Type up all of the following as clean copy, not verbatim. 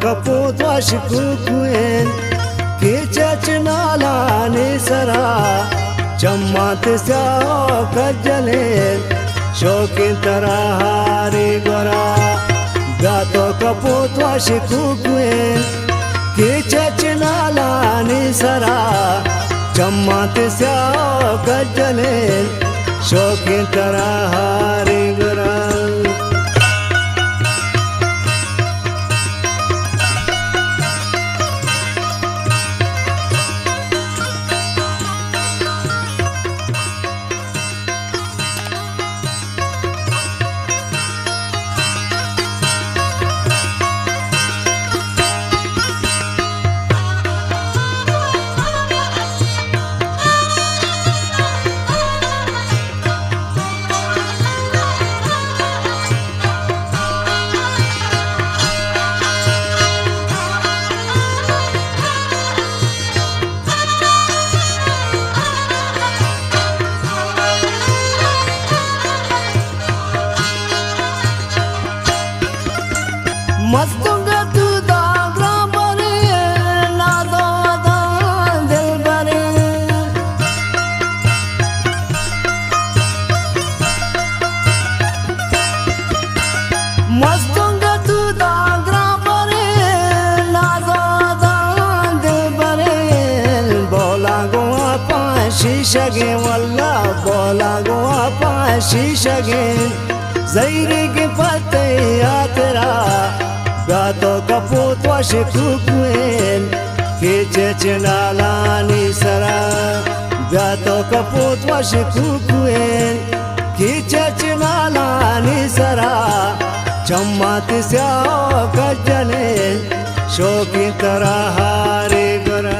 कपूत वशकुकुन किचच नालानी सरा चम्मत स्याओ कजलेन शौकीन तरहारी गोरा गातो कपूत वशकुकुन किचच नालानी सरा चम्मत स्याओ कजलेन शौकीन तरहारी गोरा मस्तुंगा तू दागरा बने नादो दा दिल बने मस्तुंगा तू दागरा बने नादो दा दिल बने बोला गोवा पाशी शगे वल्ला बोला गोवा पाशी शगे ज़ैरे के पते आतरा गातो कपूत वशकुकुन किचच नालानी सरा गातो कपूत वशकुकुन किचच नालानी सरा चम्मत स्याओ कजलेन शौकीन तरहारी गोरा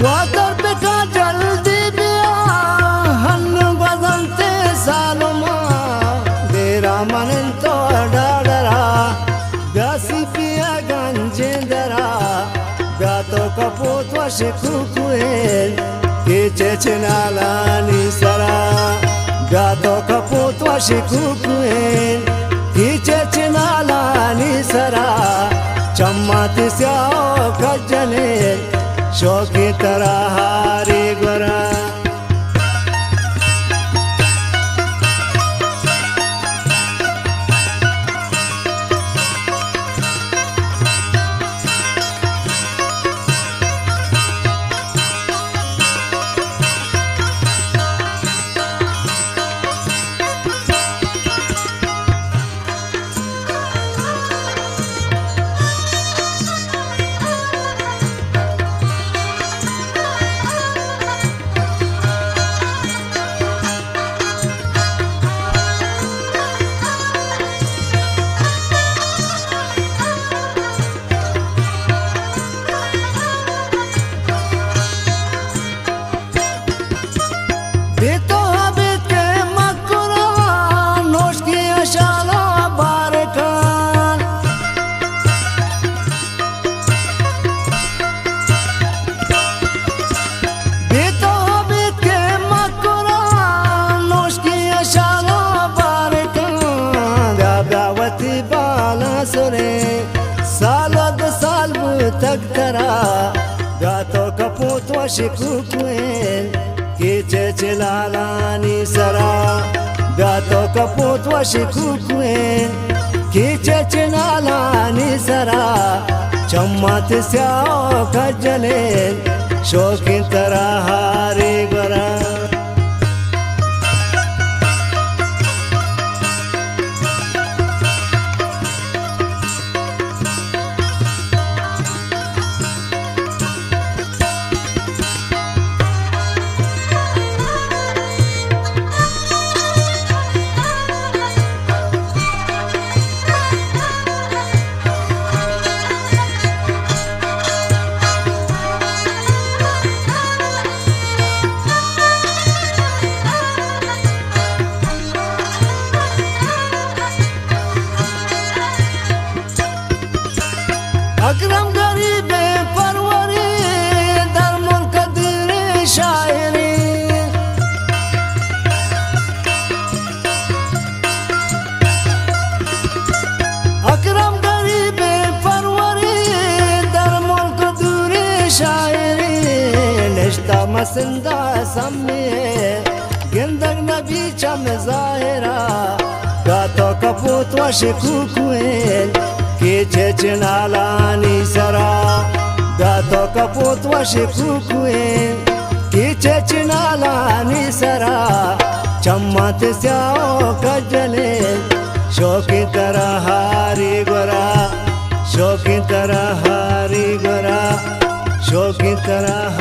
वातर पे का जल्दी बिया हन्नु बदलते सालुमा देरा मनन तो डाडरा गासी पिया गंजेंदरा गातो कपूत वशकुकुन किचच नालानी सरा गातो कपूत वशकुकुन किचच नालानी सरा चम्मत स्याओ कजलेन शौकीन तरहारी गोरा तकतरा गातो कपूत वशकुकुन किचच नालानी सरा गातो कपूत वशकुकुन किचच नालानी सरा चम्मत स्याओ कजलेन शौकीन तरहारी गोरा मसंदा समिये गिंदग नबी चम ज़ाहिरा गातो कपूत वशिकुकुएल कीचे चिनालानी सरा गातो कपूत वशिकुकुएल कीचे चिनालानी सरा चम्मत स्याओ कजले शोकी तरह हारी गोरा शोकी तरह हारी गोरा शोकी तरह